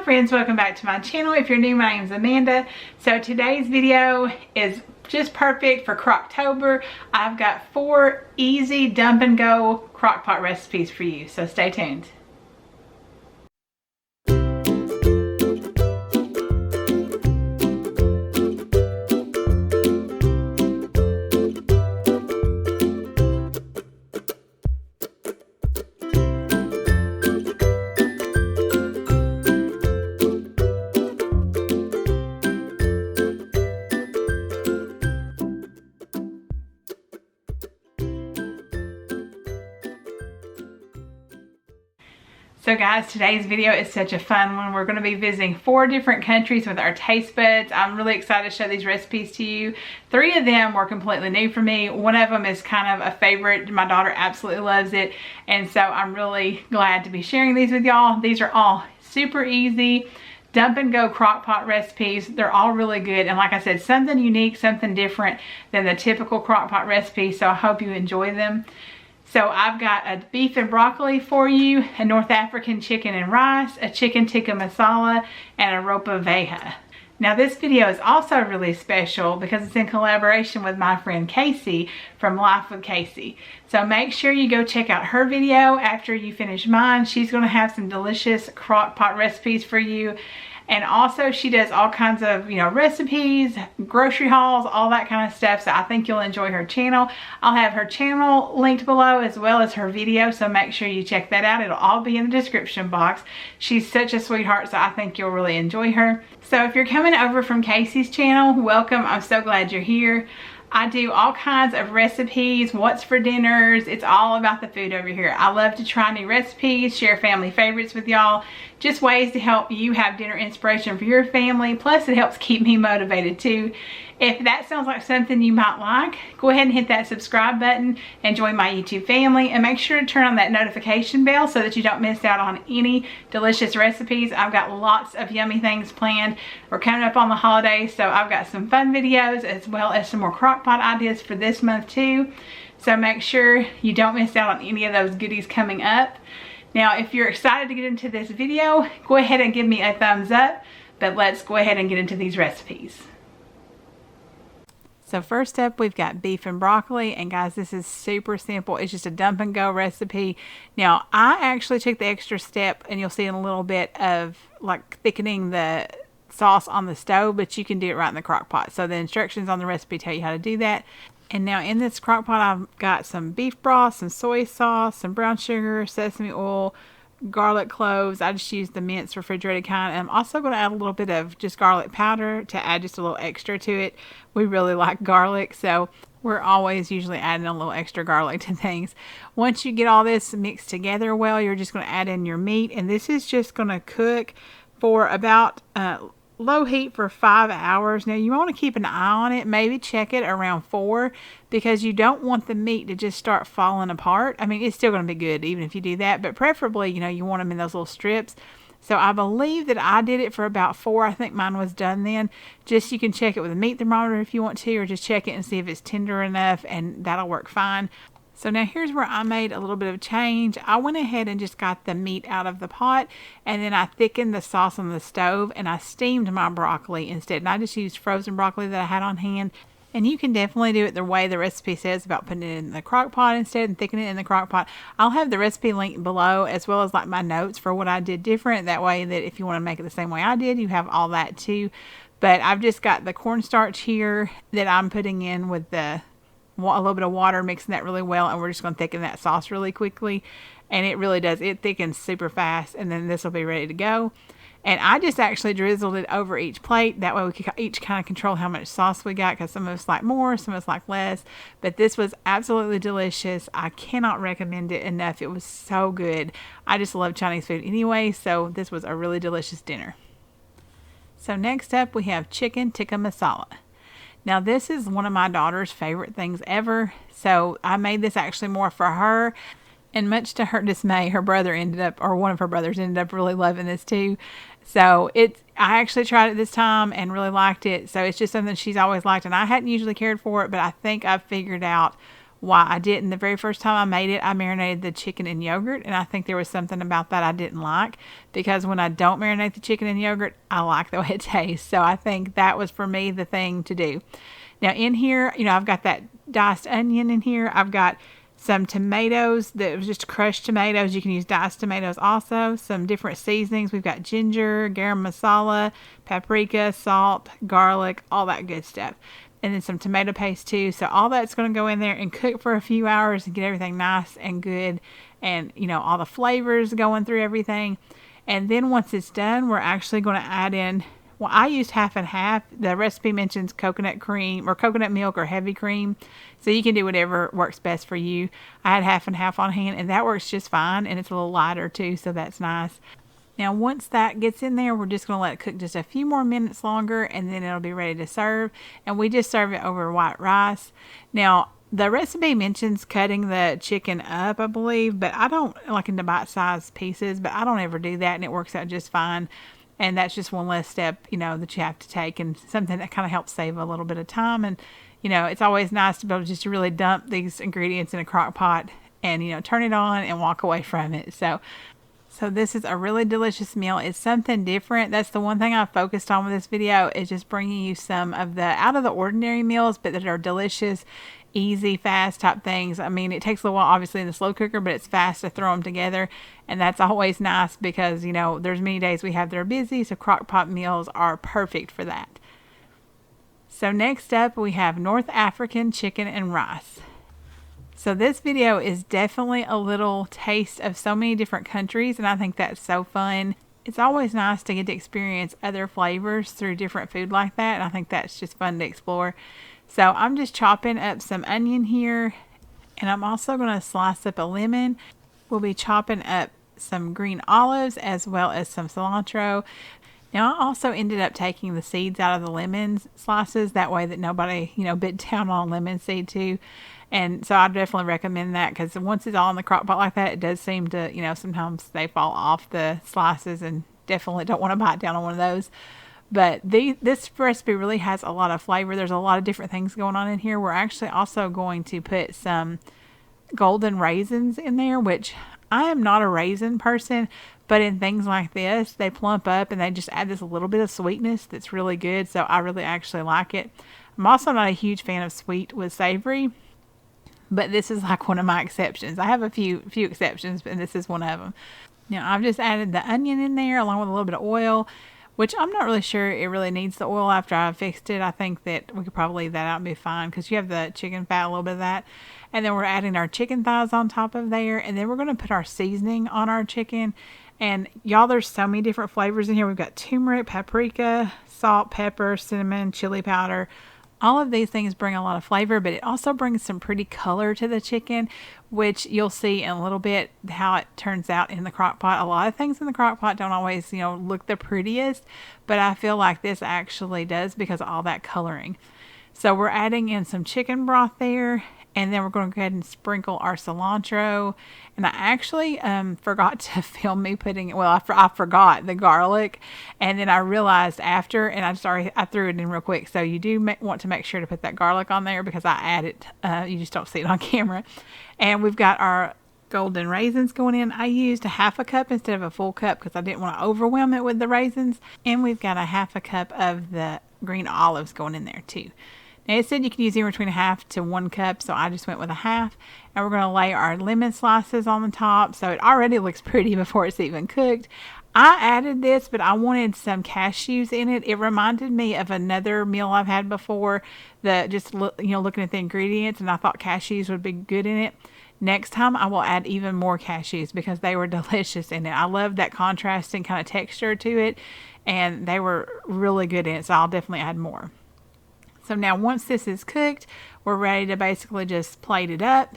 friends, welcome back to my channel. If you're new, my name is Amanda. So today's video is just perfect for Crocktober. I've got 4 easy dump and go crockpot recipes for you, so stay tuned. So guys, today's video is such a fun one. We're going to be visiting 4 different countries with our taste buds. I'm really excited to show these recipes to you. 3 of them were completely new for me. One of them is kind of a favorite. My daughter absolutely loves it. And so I'm really glad to be sharing these with y'all. These are all super easy dump and go crockpot recipes. They're all really good. And like I said, something unique, something different than the typical crockpot recipe. So I hope you enjoy them. So I've got a beef and broccoli for you, a North African chicken and rice, a chicken tikka masala, and a Ropa Vieja. Now this video is also really special because it's in collaboration with my friend Casey from Life with Casey. So make sure you go check out her video after you finish mine. She's going to have some delicious crockpot recipes for you. And also she does all kinds of, recipes, grocery hauls, all that kind of stuff. So I think you'll enjoy her channel. I'll have her channel linked below as well as her video. So make sure you check that out. It'll all be in the description box. She's such a sweetheart, so I think you'll really enjoy her. So if you're coming over from Casey's channel, welcome. I'm so glad you're here. I do all kinds of recipes, what's for dinners. It's all about the food over here. I love to try new recipes, share family favorites with y'all. Just ways to help you have dinner inspiration for your family. Plus it helps keep me motivated too. If that sounds like something you might like, go ahead and hit that subscribe button and join my YouTube family. And make sure to turn on that notification bell so that you don't miss out on any delicious recipes. I've got lots of yummy things planned. We're coming up on the holidays, so I've got some fun videos as well as some more crockpot ideas for this month too. So make sure you don't miss out on any of those goodies coming up. Now, if you're excited to get into this video, go ahead and give me a thumbs up. But let's go ahead and get into these recipes. So first up, we've got beef and broccoli, and guys, this is super simple. It's just a dump and go recipe. Now, I actually took the extra step, and you'll see in a little bit, of like thickening the sauce on the stove, but you can do it right in the crock pot. So the instructions on the recipe tell you how to do that. And now in this crock pot, I've got some beef broth, some soy sauce, some brown sugar, sesame oil, garlic cloves. I just use the minced refrigerated kind. And I'm also going to add a little bit of just garlic powder to add just a little extra to it. We really like garlic, so we're always usually adding a little extra garlic to things. Once you get all this mixed together well, you're just going to add in your meat, and this is just going to cook for about low heat for 5 hours. Now you want to keep an eye on it, maybe check it around 4, because you don't want the meat to just start falling apart. I mean, it's still going to be good even if you do that, but preferably, you want them in those little strips. So I believe that I did it for about 4. I think mine was done then. Just you can check it with a meat thermometer if you want to, or just check it and see if it's tender enough, and that'll work fine. So now here's where I made a little bit of change. I went ahead and just got the meat out of the pot, and then I thickened the sauce on the stove, and I steamed my broccoli instead. And I just used frozen broccoli that I had on hand. And you can definitely do it the way the recipe says about putting it in the crock pot instead and thickening it in the crock pot. I'll have the recipe linked below, as well as like my notes for what I did different. That way that if you want to make it the same way I did, you have all that too. But I've just got the cornstarch here that I'm putting in with a little bit of water, mixing that really well, and we're just going to thicken that sauce really quickly. And it really does. It thickens super fast, and then this will be ready to go. And I just actually drizzled it over each plate. That way we could each kind of control how much sauce we got, because some of us like more, some of us like less. But this was absolutely delicious. I cannot recommend it enough. It was so good. I just love Chinese food anyway, so this was a really delicious dinner. So next up, we have chicken tikka masala. Now this is one of my daughter's favorite things ever. So I made this actually more for her. And much to her dismay, one of her brothers ended up really loving this too. So I actually tried it this time and really liked it. So it's just something she's always liked, and I hadn't usually cared for it, but I think I've figured out why I didn't. The very first time I made it, I marinated the chicken in yogurt, and I think there was something about that I didn't like, because when I don't marinate the chicken in yogurt, I like the way it tastes. So I think that was, for me, the thing to do. Now in here, I've got that diced onion in here. I've got some tomatoes that was just crushed tomatoes. You can use diced tomatoes also. Some different seasonings. We've got ginger, garam masala, paprika, salt, garlic, all that good stuff. And then some tomato paste too. So all that's going to go in there and cook for a few hours and get everything nice and good. And, all the flavors going through everything. And then once it's done, we're actually going to add in, well, I used half and half. The recipe mentions coconut cream or coconut milk or heavy cream. So you can do whatever works best for you. I had half and half on hand, and that works just fine. And it's a little lighter too, so that's nice. Now once that gets in there, we're just going to let it cook just a few more minutes longer, and then it'll be ready to serve. And we just serve it over white rice. Now the recipe mentions cutting the chicken up, I believe, but I don't, like into bite-sized pieces, but I don't ever do that, and it works out just fine. And that's just one less step, that you have to take, and something that kind of helps save a little bit of time. And, it's always nice to be able to just really dump these ingredients in a crock pot and, turn it on and walk away from it. So this is a really delicious meal. It's something different. That's the one thing I focused on with this video, is just bringing you some of the out of the ordinary meals, but that are delicious, easy, fast type things. I mean, it takes a little while, obviously, in the slow cooker, but it's fast to throw them together. And that's always nice because, there's many days we have that are busy. So crock pot meals are perfect for that. So next up, we have North African chicken and rice. So this video is definitely a little taste of so many different countries, and I think that's so fun. It's always nice to get to experience other flavors through different food like that, and I think that's just fun to explore. So I'm just chopping up some onion here, and I'm also going to slice up a lemon. We'll be chopping up some green olives as well as some cilantro. Now I also ended up taking the seeds out of the lemon slices, that way that nobody, bit down on a lemon seed too. And so I definitely recommend that, because once it's all in the crock pot like that, it does seem to, sometimes they fall off the slices, and definitely don't want to bite down on one of those. But this recipe really has a lot of flavor. There's a lot of different things going on in here. We're actually also going to put some golden raisins in there, which I am not a raisin person, but in things like this, they plump up and they just add this little bit of sweetness that's really good. So I really actually like it. I'm also not a huge fan of sweet with savory, but this is like one of my exceptions. I have a few exceptions, but this is one of them. Now I've just added the onion in there along with a little bit of oil, which I'm not really sure it really needs the oil after I've fixed it. I think that we could probably leave that out and be fine, because you have the chicken fat, a little bit of that. And then we're adding our chicken thighs on top of there. And then we're going to put our seasoning on our chicken. And y'all, there's so many different flavors in here. We've got turmeric, paprika, salt, pepper, cinnamon, chili powder. All of these things bring a lot of flavor, but it also brings some pretty color to the chicken, which you'll see in a little bit how it turns out in the crock pot. A lot of things in the crock pot don't always, look the prettiest, but I feel like this actually does because of all that coloring. So we're adding in some chicken broth there, and then we're going to go ahead and sprinkle our cilantro. And I actually forgot to film me putting it. Well, I forgot the garlic, and then I realized after, and I threw it in real quick. So you do want to make sure to put that garlic on there, because I add it. You just don't see it on camera. And we've got our golden raisins going in. I used a half a cup instead of a full cup because I didn't want to overwhelm it with the raisins. And we've got a half a cup of the green olives going in there too. Now it said you can use anywhere between a half to 1 cup, so I just went with a half. And we're going to lay our lemon slices on the top, so it already looks pretty before it's even cooked. I added this, but I wanted some cashews in it. It reminded me of another meal I've had before, looking at the ingredients, and I thought cashews would be good in it. Next time I will add even more cashews because they were delicious in it. I love that contrasting kind of texture to it, and they were really good in it, so I'll definitely add more. So now once this is cooked, we're ready to basically just plate it up,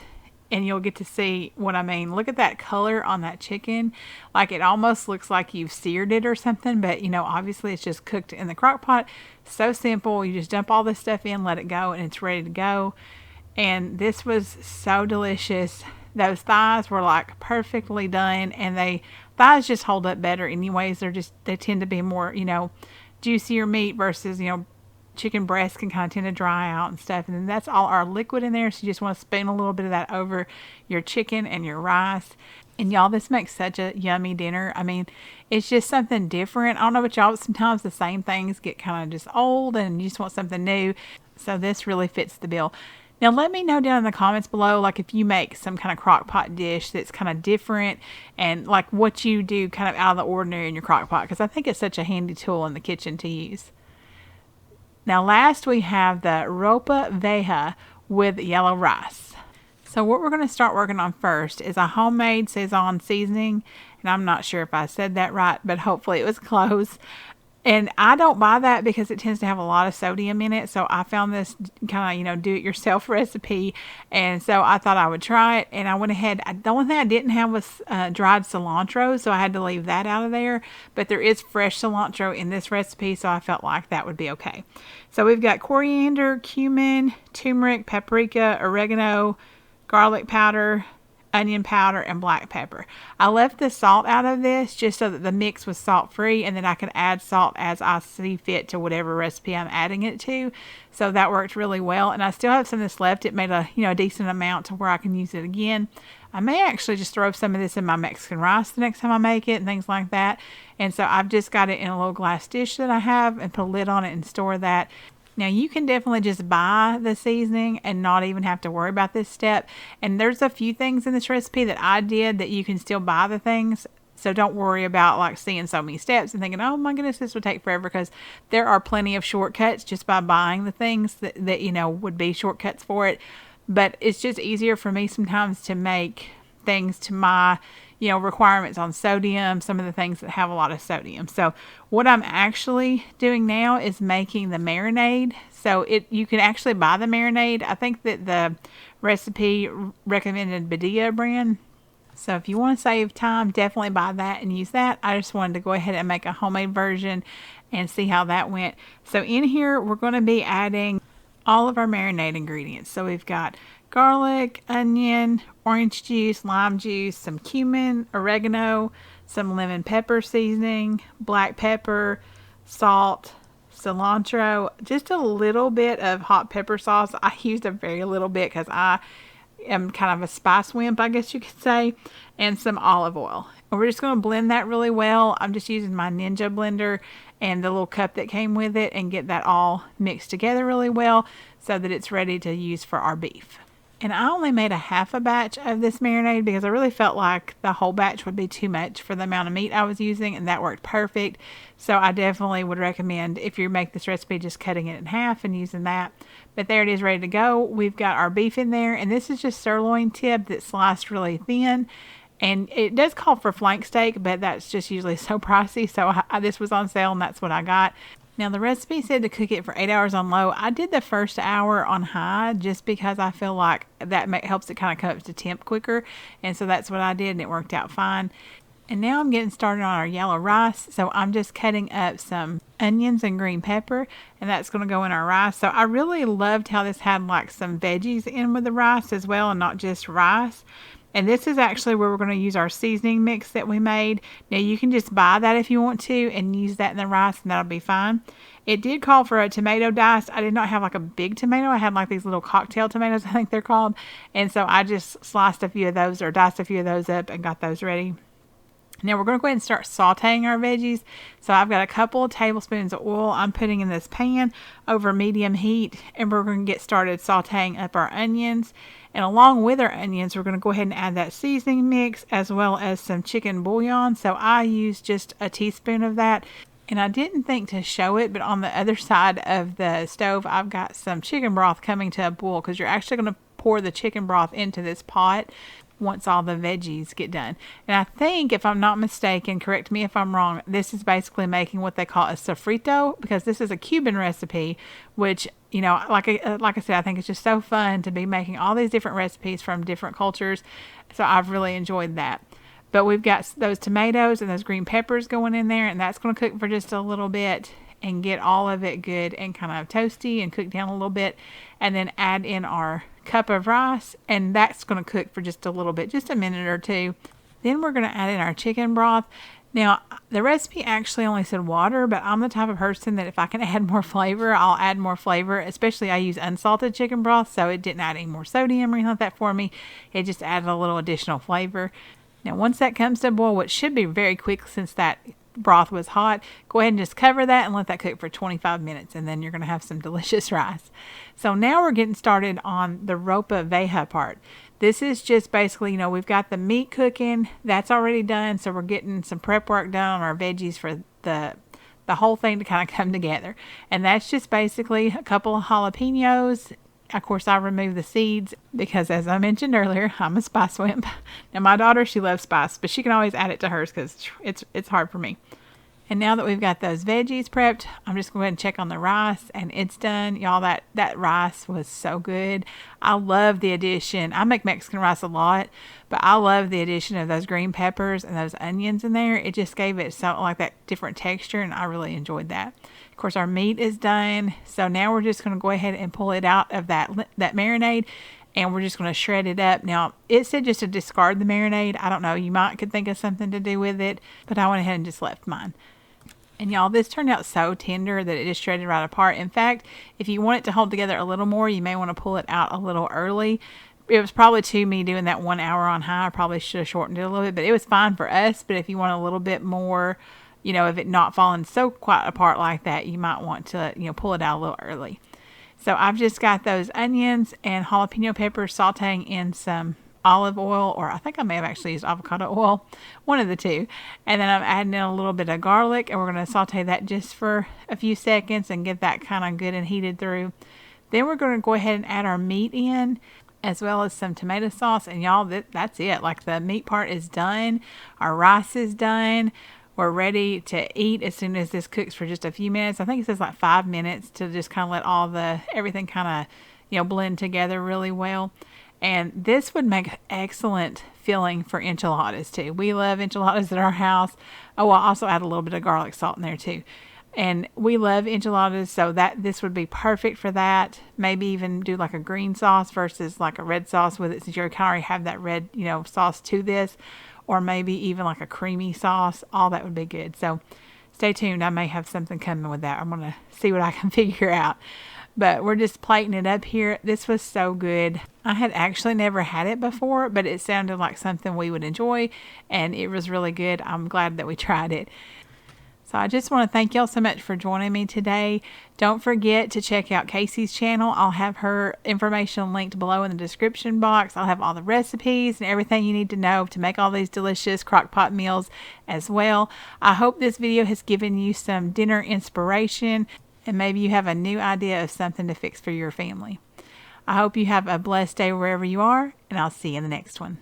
and you'll get to see what I mean. Look at that color on that chicken. Like, it almost looks like you've seared it or something, but obviously it's just cooked in the crock pot. So simple. You just dump all this stuff in, let it go, and it's ready to go. And this was so delicious. Those thighs were like perfectly done, and thighs just hold up better anyways. They tend to be more, juicier meat versus, chicken breast can kind of tend to dry out and stuff. And then that's all our liquid in there. So you just want to spoon a little bit of that over your chicken and your rice. And y'all, this makes such a yummy dinner. I mean, it's just something different. I don't know about y'all, but sometimes the same things get kind of just old and you just want something new. So this really fits the bill. Now, let me know down in the comments below, like if you make some kind of crock pot dish that's kind of different and like what you do kind of out of the ordinary in your crock pot, because I think it's such a handy tool in the kitchen to use. Now, last we have the Ropa Vieja with yellow rice. So what we're going to start working on first is a homemade Szechuan seasoning. And I'm not sure if I said that right, but hopefully it was close. And I don't buy that because it tends to have a lot of sodium in it. So I found this kind of, do-it-yourself recipe. And so I thought I would try it. And I went ahead. The only thing I didn't have was dried cilantro. So I had to leave that out of there. But there is fresh cilantro in this recipe. So I felt like that would be okay. So we've got coriander, cumin, turmeric, paprika, oregano, garlic powder, onion powder, and black pepper. I left the salt out of this just so that the mix was salt free, and then I could add salt as I see fit to whatever recipe I'm adding it to. So that worked really well, and I still have some of this left. It made a decent amount to where I can use it again. I may actually just throw some of this in my Mexican rice the next time I make it and things like that. And so I've just got it in a little glass dish that I have and put a lid on it and store that. Now, you can definitely just buy the seasoning and not even have to worry about this step. And there's a few things in this recipe that I did that you can still buy the things. So don't worry about like seeing so many steps and thinking, oh my goodness, this would take forever, because there are plenty of shortcuts just by buying the things that would be shortcuts for it. But it's just easier for me sometimes to make things to my requirements on sodium, some of the things that have a lot of sodium. So what I'm actually doing now is making the marinade. So you can actually buy the marinade. I think that the recipe recommended Badia brand. So if you want to save time, definitely buy that and use that. I just wanted to go ahead and make a homemade version and see how that went. So in here, we're going to be adding all of our marinade ingredients. So we've got garlic, onion, orange juice, lime juice, some cumin, oregano, some lemon pepper seasoning, black pepper, salt, cilantro, just a little bit of hot pepper sauce. I used a very little bit because I am kind of a spice wimp, I guess you could say, and some olive oil. And we're just going to blend that really well. I'm just using my Ninja blender and the little cup that came with it and get that all mixed together really well so that it's ready to use for our beef. And I only made a half a batch of this marinade because I really felt like the whole batch would be too much for the amount of meat I was using, and that worked perfect. So I definitely would recommend, if you make this recipe, just cutting it in half and using that. But there it is, ready to go. We've got our beef in there, and this is just sirloin tib that's sliced really thin. And it does call for flank steak, but that's just usually so pricey. So this was on sale, and that's what I got. Now, the recipe said to cook it for 8 hours on low. I did the first hour on high just because I feel like that helps it kind of come up to temp quicker. And so that's what I did, and it worked out fine. And now I'm getting started on our yellow rice. So I'm just cutting up some onions and green pepper, and that's going to go in our rice. So I really loved how this had like some veggies in with the rice as well, and not just rice. And this is actually where we're going to use our seasoning mix that we made. Now, you can just buy that if you want to and use that in the rice, and that'll be fine. It did call for a tomato dice. I did not have like a big tomato. I had like these little cocktail tomatoes, I think they're called. And so I just sliced a few of those, or diced a few of those up, and got those ready. Now we're going to go ahead and start sauteing our veggies. So I've got a couple of tablespoons of oil I'm putting in this pan over medium heat, and we're going to get started sauteing up our onions. And along with our onions, we're going to go ahead and add that seasoning mix as well as some chicken bouillon. So I used just a teaspoon of that. And I didn't think to show it, but on the other side of the stove, I've got some chicken broth coming to a boil, because you're actually going to pour the chicken broth into this pot once all the veggies get done. And I think, if I'm not mistaken, correct me if I'm wrong, this is basically making what they call a sofrito, because this is a Cuban recipe, which, like I said, I think it's just so fun to be making all these different recipes from different cultures. So I've really enjoyed that. But we've got those tomatoes and those green peppers going in there, and that's going to cook for just a little bit and get all of it good and kind of toasty and cook down a little bit, and then add in our cup of rice, and that's going to cook for just a little bit, just a minute or two. Then we're going to add in our chicken broth. Now, the recipe actually only said water, but I'm the type of person that if I can add more flavor, I'll add more flavor. Especially I use unsalted chicken broth, so it didn't add any more sodium or anything like that for me. It just added a little additional flavor. Now, once that comes to a boil, which should be very quick since that broth was hot, go ahead and just cover that and let that cook for 25 minutes, and then you're going to have some delicious rice. So now we're getting started on the Ropa Vieja part. This is just basically, we've got the meat cooking. That's already done, so we're getting some prep work done on our veggies for the whole thing to kind of come together. And that's just basically a couple of jalapenos. Of course, I remove the seeds because, as I mentioned earlier, I'm a spice wimp. Now, my daughter, she loves spice, but she can always add it to hers because it's hard for me. And now that we've got those veggies prepped, I'm just going to go ahead and check on the rice, and it's done. Y'all, that rice was so good. I love the addition. I make Mexican rice a lot, but I love the addition of those green peppers and those onions in there. It just gave it so like that different texture, and I really enjoyed that. Of course, our meat is done, so now we're just going to go ahead and pull it out of that marinade, and we're just going to shred it up. Now, it said just to discard the marinade. I don't know. You could think of something to do with it, but I went ahead and just left mine. And y'all, this turned out so tender that it just shredded right apart. In fact, if you want it to hold together a little more, you may want to pull it out a little early. It was probably too me doing that 1 hour on high. I probably should have shortened it a little bit, but it was fine for us. But if you want a little bit more, of it not falling so quite apart like that, you might want to, pull it out a little early. So I've just got those onions and jalapeno peppers sauteing in some olive oil, or I think I may have actually used avocado oil, one of the two. And then I'm adding in a little bit of garlic, and we're going to saute that just for a few seconds and get that kind of good and heated through. Then we're going to go ahead and add our meat in, as well as some tomato sauce. And y'all, that's it. Like, the meat part is done. Our rice is done. We're ready to eat as soon as this cooks for just a few minutes. I think it says like 5 minutes to just kind of let everything kind of, blend together really well. And this would make excellent filling for enchiladas too. We love enchiladas at our house. Oh, I'll also add a little bit of garlic salt in there too. And we love enchiladas, so this would be perfect for that. Maybe even do like a green sauce versus like a red sauce with it, since you already have that red, sauce to this. Or maybe even like a creamy sauce. All that would be good. So stay tuned. I may have something coming with that. I'm going to see what I can figure out. But we're just plating it up here. This was so good. I had actually never had it before, but it sounded like something we would enjoy, and it was really good. I'm glad that we tried it. So I just want to thank y'all so much for joining me today. Don't forget to check out Casey's channel. I'll have her information linked below in the description box. I'll have all the recipes and everything you need to know to make all these delicious crockpot meals as well. I hope this video has given you some dinner inspiration, and maybe you have a new idea of something to fix for your family. I hope you have a blessed day wherever you are, and I'll see you in the next one.